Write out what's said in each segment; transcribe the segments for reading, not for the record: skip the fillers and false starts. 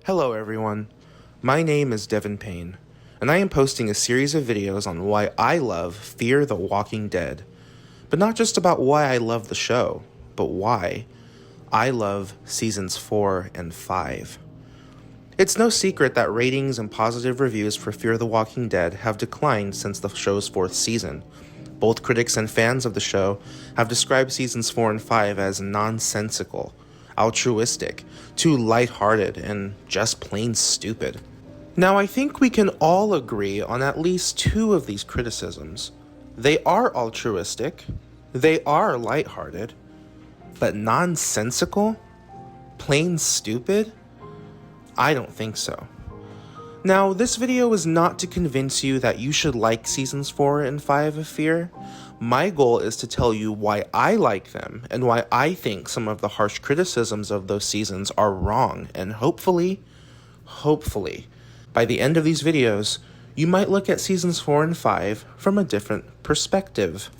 Hello everyone, my name is Devin Payne, and I am posting a series of videos on why I love Fear the Walking Dead. But not just about why I love the show, but why I love seasons 4 and 5. It's no secret that ratings and positive reviews for Fear the Walking Dead have declined since the show's 4th season. Both critics and fans of the show have described seasons 4 and 5 as nonsensical, altruistic, too lighthearted, and just plain stupid. Now, I think we can all agree on at least 2 of these criticisms. They are altruistic, they are lighthearted, but nonsensical? Plain stupid? I don't think so. Now, this video is not to convince you that you should like seasons 4 and 5 of Fear. My goal is to tell you why I like them and why I think some of the harsh criticisms of those seasons are wrong, and hopefully, by the end of these videos, you might look at seasons 4 and 5 from a different perspective.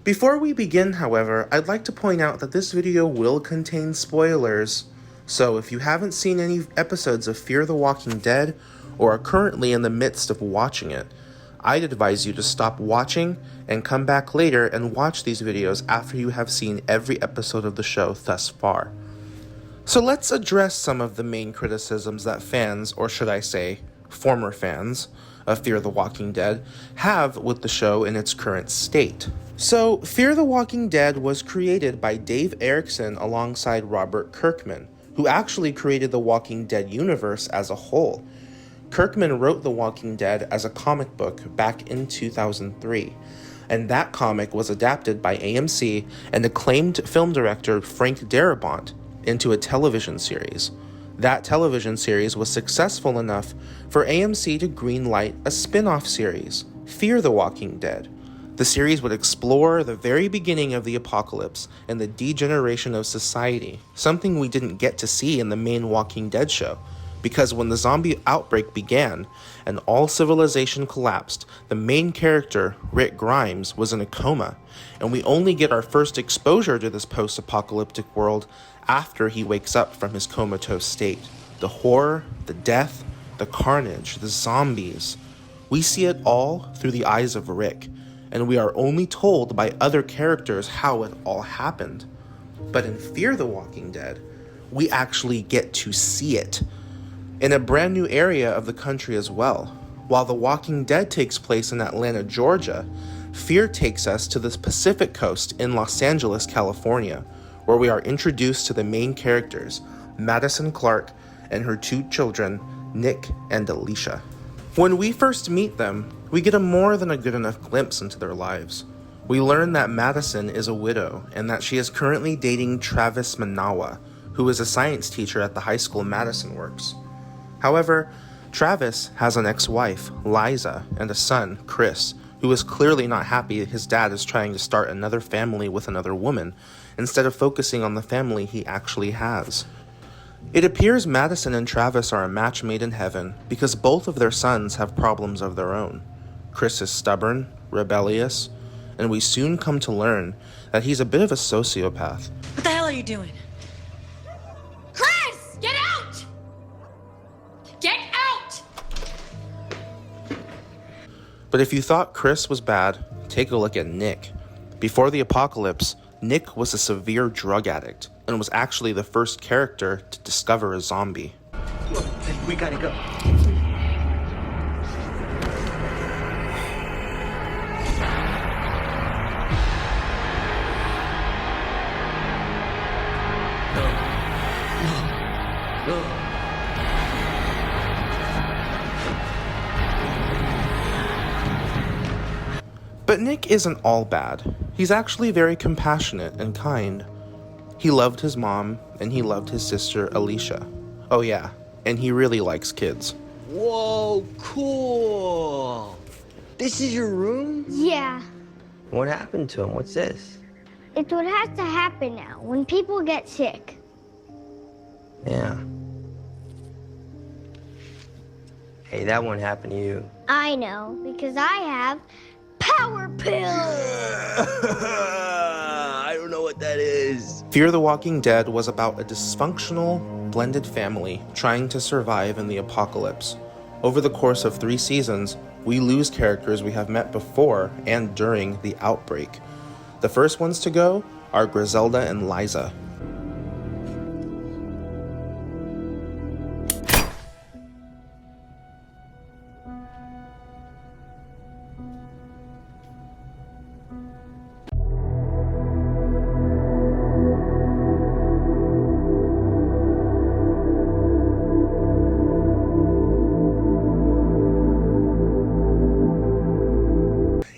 Before we begin, however, I'd like to point out that this video will contain spoilers, so if you haven't seen any episodes of Fear the Walking Dead or are currently in the midst of watching it, I'd advise you to stop watching and come back later and watch these videos after you have seen every episode of the show thus far. So let's address some of the main criticisms that fans, or should I say, former fans, of Fear the Walking Dead have with the show in its current state. So, Fear the Walking Dead was created by Dave Erickson alongside Robert Kirkman, who actually created the Walking Dead universe as a whole. Kirkman wrote The Walking Dead as a comic book back in 2003, and that comic was adapted by AMC and acclaimed film director Frank Darabont into a television series. That television series was successful enough for AMC to greenlight a spin-off series, Fear the Walking Dead. The series would explore the very beginning of the apocalypse and the degeneration of society, something we didn't get to see in the main Walking Dead show. Because when the zombie outbreak began and all civilization collapsed, the main character, Rick Grimes, was in a coma, and we only get our first exposure to this post-apocalyptic world after he wakes up from his comatose state. The horror, the death, the carnage, the zombies. We see it all through the eyes of Rick, and we are only told by other characters how it all happened. But in Fear the Walking Dead, we actually get to see it, in a brand new area of the country as well. While The Walking Dead takes place in Atlanta, Georgia, Fear takes us to the Pacific Coast in Los Angeles, California, where we are introduced to the main characters, Madison Clark and her 2 children, Nick and Alicia. When we first meet them, we get a more than a good enough glimpse into their lives. We learn that Madison is a widow and that she is currently dating Travis Manawa, who is a science teacher at the high school Madison works. However, Travis has an ex-wife, Liza, and a son, Chris, who is clearly not happy his dad is trying to start another family with another woman, instead of focusing on the family he actually has. It appears Madison and Travis are a match made in heaven because both of their sons have problems of their own. Chris is stubborn, rebellious, and we soon come to learn that he's a bit of a sociopath. What the hell are you doing? Chris! Get out! Get out! But if you thought Chris was bad, take a look at Nick. Before the apocalypse, Nick was a severe drug addict and was actually the first character to discover a zombie. Look, we gotta go. But Nick isn't all bad. He's actually very compassionate and kind. He loved his mom, and he loved his sister, Alicia. Oh yeah, and he really likes kids. Whoa, cool. This is your room? Yeah, What happened to him? What's this? it's what has to happen now when people get sick. Yeah. Hey, that won't happen to you. I know, because I have power pills. I don't know what that is. Fear the Walking Dead was about a dysfunctional, blended family trying to survive in the apocalypse. Over the course of 3 seasons, we lose characters we have met before and during the outbreak. The first ones to go are Griselda and Liza.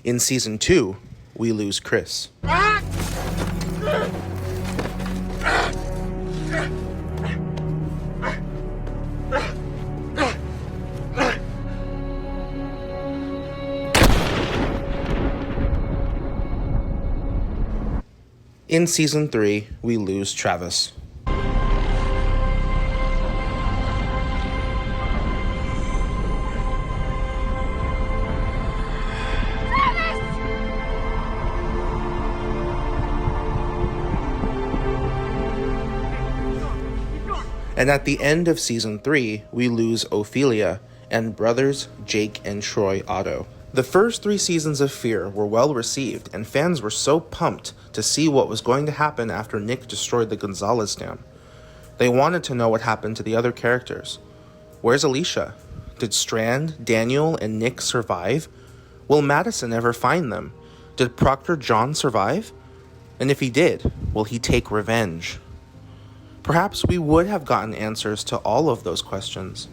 In Season 2, we lose Chris. In Season 3, we lose Travis. And at the end of Season 3, we lose Ophelia and brothers Jake and Troy Otto. The first 3 seasons of Fear were well received, and fans were so pumped to see what was going to happen after Nick destroyed the Gonzalez dam. They wanted to know what happened to the other characters. Where's Alicia? Did Strand, Daniel, and Nick survive? Will Madison ever find them? Did Proctor John survive? And if he did, will he take revenge? Perhaps we would have gotten answers to all of those questions.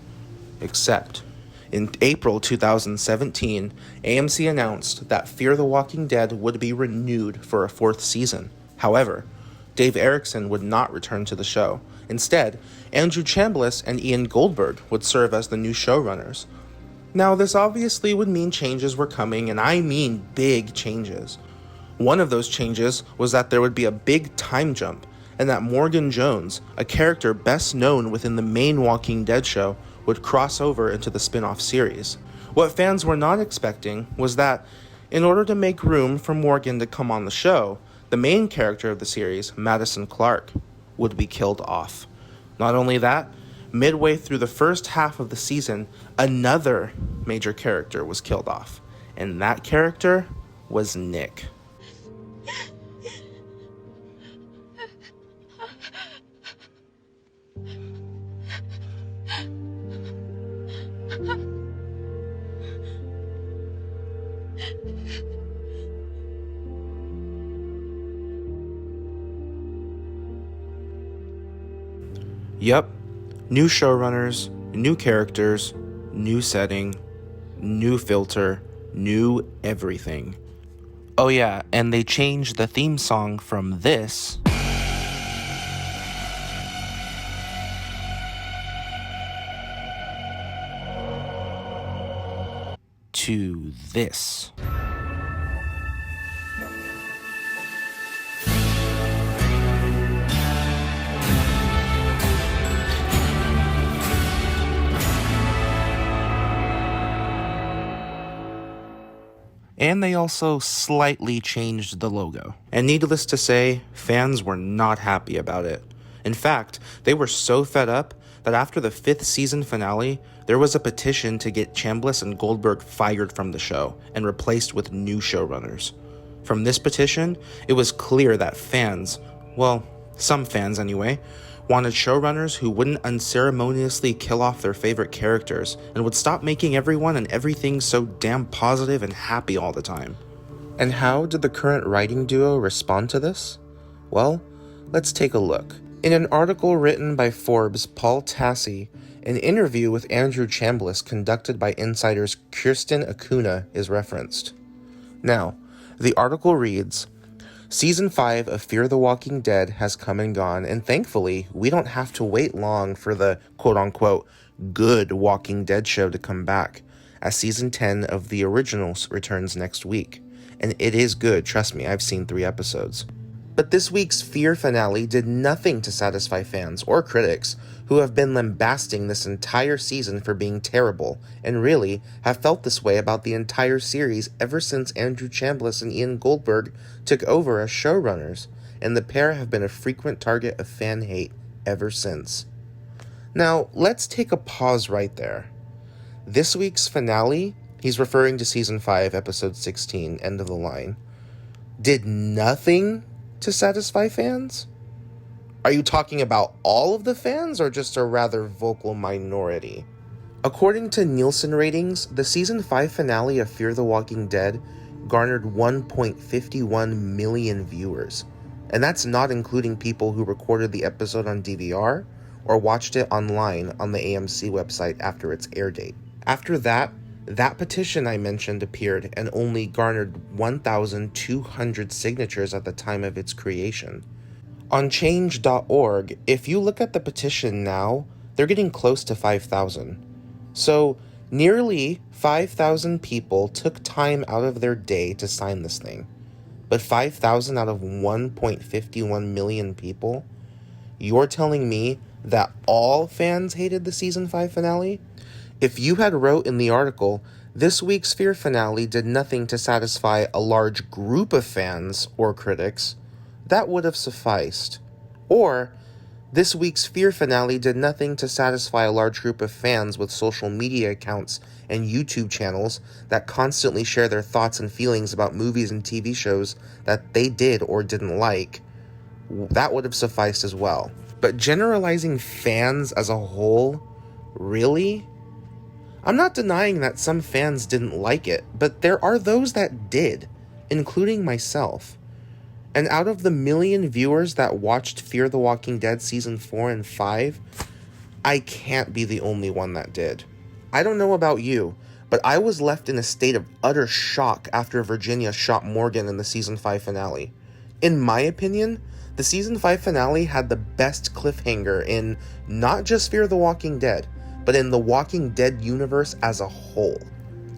Except, in April 2017, AMC announced that Fear the Walking Dead would be renewed for a 4th season. However, Dave Erickson would not return to the show. Instead, Andrew Chambliss and Ian Goldberg would serve as the new showrunners. Now, this obviously would mean changes were coming, and I mean big changes. One of those changes was that there would be a big time jump, and that Morgan Jones, a character best known within the main Walking Dead show, would cross over into the spin-off series. What fans were not expecting was that, in order to make room for Morgan to come on the show, the main character of the series, Madison Clark, would be killed off. Not only that, midway through the first half of the season, another major character was killed off, and that character was Nick. Yep, new showrunners, new characters, new setting, new filter, new everything. Oh yeah, and they changed the theme song from this to this. And they also slightly changed the logo. And needless to say, fans were not happy about it. In fact, they were so fed up that after the 5th season finale, there was a petition to get Chambliss and Goldberg fired from the show and replaced with new showrunners. From this petition, it was clear that fans, well, some fans anyway, wanted showrunners who wouldn't unceremoniously kill off their favorite characters and would stop making everyone and everything so damn positive and happy all the time. And how did the current writing duo respond to this? Well, let's take a look. In an article written by Forbes' Paul Tassi, an interview with Andrew Chambliss conducted by Insider's Kirsten Acuna is referenced. Now, the article reads, Season 5 of Fear the Walking Dead has come and gone, and thankfully, we don't have to wait long for the quote-unquote good Walking Dead show to come back, as Season 10 of the originals returns next week. And it is good, trust me, I've seen 3 episodes. But this week's Fear finale did nothing to satisfy fans or critics who have been lambasting this entire season for being terrible, and really have felt this way about the entire series ever since Andrew Chambliss and Ian Goldberg took over as showrunners, and the pair have been a frequent target of fan hate ever since. Now, let's take a pause right there. This week's finale, he's referring to Season 5, Episode 16, End of the Line, did nothing to satisfy fans? Are you talking about all of the fans or just a rather vocal minority? According to Nielsen ratings, the Season 5 finale of Fear the Walking Dead garnered 1.51 million viewers. And that's not including people who recorded the episode on DVR or watched it online on the AMC website after its air date. After that petition I mentioned appeared and only garnered 1,200 signatures at the time of its creation. On change.org, if you look at the petition now, they're getting close to 5,000. So, nearly 5,000 people took time out of their day to sign this thing. But 5,000 out of 1.51 million people? You're telling me that all fans hated the Season 5 finale? If you had wrote in the article, this week's Fear finale did nothing to satisfy a large group of fans or critics, that would have sufficed. Or, this week's Fear finale did nothing to satisfy a large group of fans with social media accounts and YouTube channels that constantly share their thoughts and feelings about movies and TV shows that they did or didn't like. That would have sufficed as well. But generalizing fans as a whole? Really? I'm not denying that some fans didn't like it, but there are those that did, including myself. And out of the million viewers that watched Fear the Walking Dead Season 4 and 5, I can't be the only one that did. I don't know about you, but I was left in a state of utter shock after Virginia shot Morgan in the Season 5 finale. In my opinion, the Season 5 finale had the best cliffhanger in not just Fear the Walking Dead, but in the Walking Dead universe as a whole.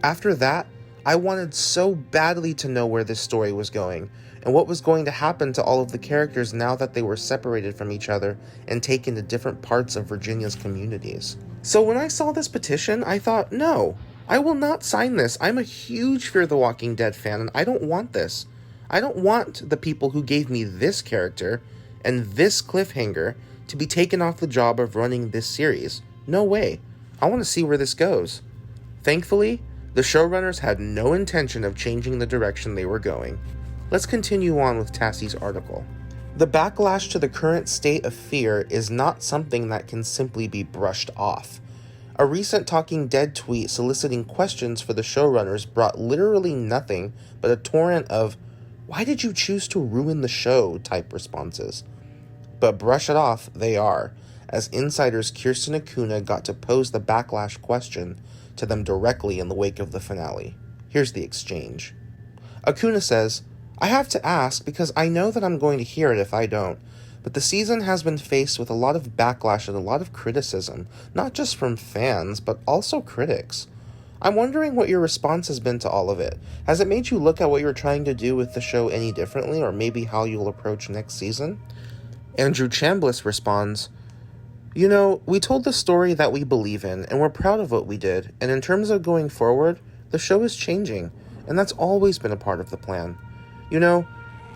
After that, I wanted so badly to know where this story was going, and what was going to happen to all of the characters now that they were separated from each other and taken to different parts of Virginia's communities. So when I saw this petition, I thought, no, I will not sign this. I'm a huge Fear the Walking Dead fan, and I don't want this. I don't want the people who gave me this character and this cliffhanger to be taken off the job of running this series. No way. I want to see where this goes. Thankfully, the showrunners had no intention of changing the direction they were going. Let's continue on with Tassie's article. The backlash to the current state of Fear is not something that can simply be brushed off. A recent Talking Dead tweet soliciting questions for the showrunners brought literally nothing but a torrent of "why did you choose to ruin the show?" type responses. But brush it off they are, as insiders Kirsten Acuna got to pose the backlash question to them directly in the wake of the finale. Here's the exchange. Acuna says, "I have to ask because I know that I'm going to hear it if I don't, but the season has been faced with a lot of backlash and a lot of criticism, not just from fans, but also critics. I'm wondering what your response has been to all of it. Has it made you look at what you're trying to do with the show any differently, or maybe how you'll approach next season?" Andrew Chambliss responds, "You know, we told the story that we believe in, and we're proud of what we did, and in terms of going forward, the show is changing, and that's always been a part of the plan. You know,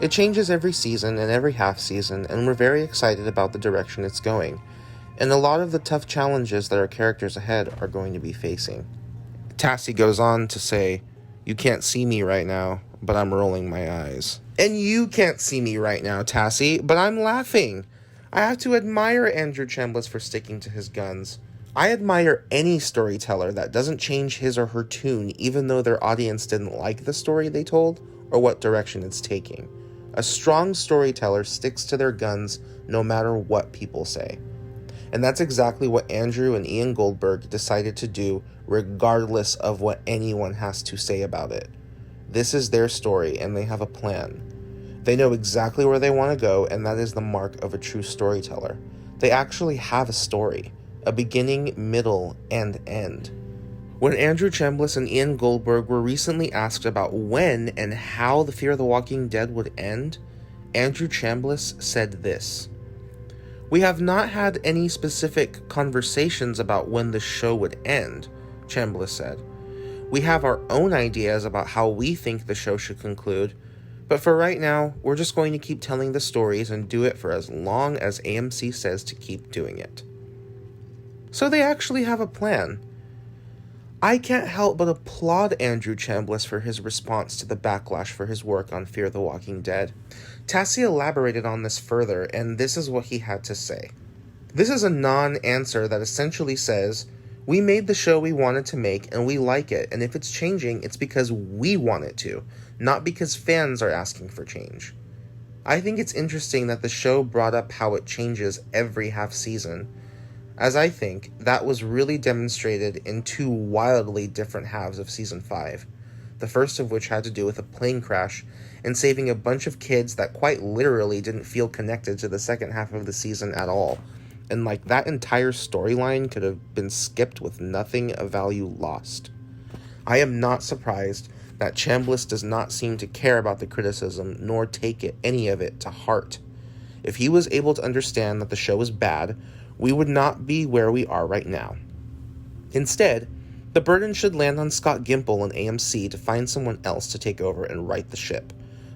it changes every season and every half season, and we're very excited about the direction it's going, and a lot of the tough challenges that our characters ahead are going to be facing." Tassie goes on to say, "You can't see me right now, but I'm rolling my eyes." And you can't see me right now, Tassie, but I'm laughing. I have to admire Andrew Chambliss for sticking to his guns. I admire any storyteller that doesn't change his or her tune even though their audience didn't like the story they told or what direction it's taking. A strong storyteller sticks to their guns no matter what people say. And that's exactly what Andrew and Ian Goldberg decided to do regardless of what anyone has to say about it. This is their story and they have a plan. They know exactly where they want to go, and that is the mark of a true storyteller. They actually have a story, a beginning, middle, and end. When Andrew Chambliss and Ian Goldberg were recently asked about when and how the Fear the Walking Dead would end, Andrew Chambliss said this: "We have not had any specific conversations about when the show would end," Chambliss said. "We have our own ideas about how we think the show should conclude, but for right now, we're just going to keep telling the stories and do it for as long as AMC says to keep doing it." So they actually have a plan. I can't help but applaud Andrew Chambliss for his response to the backlash for his work on Fear the Walking Dead. Tassie elaborated on this further, and this is what he had to say. This is a non-answer that essentially says, we made the show we wanted to make and we like it, and if it's changing, it's because we want it to, not because fans are asking for change. I think it's interesting that the show brought up how it changes every half season, as I think that was really demonstrated in two wildly different halves of Season 5, the first of which had to do with a plane crash and saving a bunch of kids that quite literally didn't feel connected to the second half of the season at all, and like that entire storyline could have been skipped with nothing of value lost. I am not surprised that Chambliss does not seem to care about the criticism nor take any of it to heart. If he was able to understand that the show was bad, we would not be where we are right now. Instead, the burden should land on Scott Gimple and AMC to find someone else to take over and right the ship.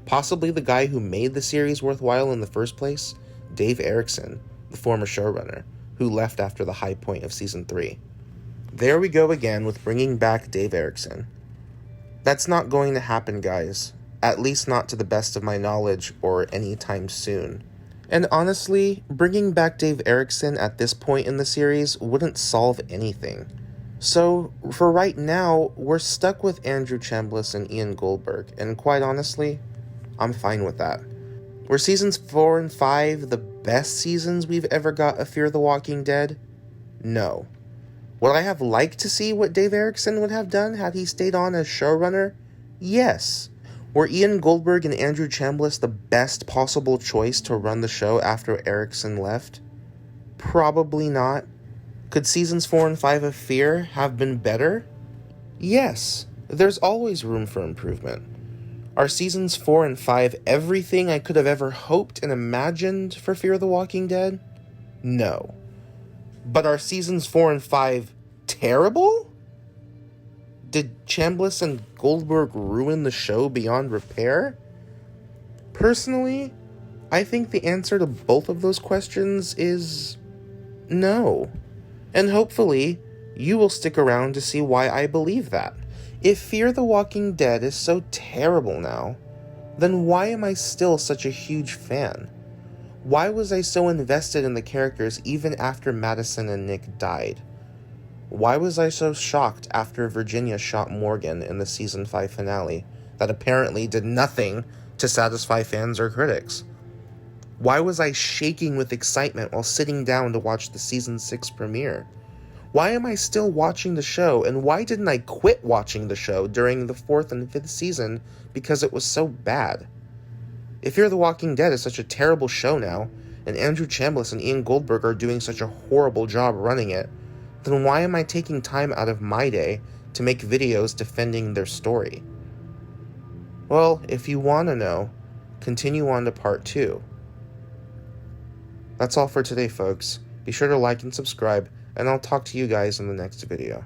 Possibly the guy who made the series worthwhile in the first place, Dave Erickson, the former showrunner, who left after the high point of Season 3. There we go again with bringing back Dave Erickson. That's not going to happen, guys. At least not to the best of my knowledge or anytime soon. And honestly, bringing back Dave Erickson at this point in the series wouldn't solve anything. So, for right now, we're stuck with Andrew Chambliss and Ian Goldberg, and quite honestly, I'm fine with that. Were Seasons 4 and 5 the best seasons we've ever got of Fear the Walking Dead? No. Would I have liked to see what Dave Erickson would have done had he stayed on as showrunner? Yes. Were Ian Goldberg and Andrew Chambliss the best possible choice to run the show after Erickson left? Probably not. Could Seasons 4 and 5 of Fear have been better? Yes. There's always room for improvement. Are Seasons 4 and 5 everything I could have ever hoped and imagined for Fear the Walking Dead? No. But are Seasons 4 and 5 terrible? Did Chambliss and Goldberg ruin the show beyond repair? Personally, I think the answer to both of those questions is no. And hopefully, you will stick around to see why I believe that. If Fear the Walking Dead is so terrible now, then why am I still such a huge fan? Why was I so invested in the characters even after Madison and Nick died? Why was I so shocked after Virginia shot Morgan in the Season 5 finale that apparently did nothing to satisfy fans or critics? Why was I shaking with excitement while sitting down to watch the Season 6 premiere? Why am I still watching the show, and why didn't I quit watching the show during the 4th and 5th season because it was so bad? If Fear the Walking Dead is such a terrible show now, and Andrew Chambliss and Ian Goldberg are doing such a horrible job running it, then why am I taking time out of my day to make videos defending their story? Well, if you want to know, continue on to part 2. That's all for today, folks. Be sure to like and subscribe, and I'll talk to you guys in the next video.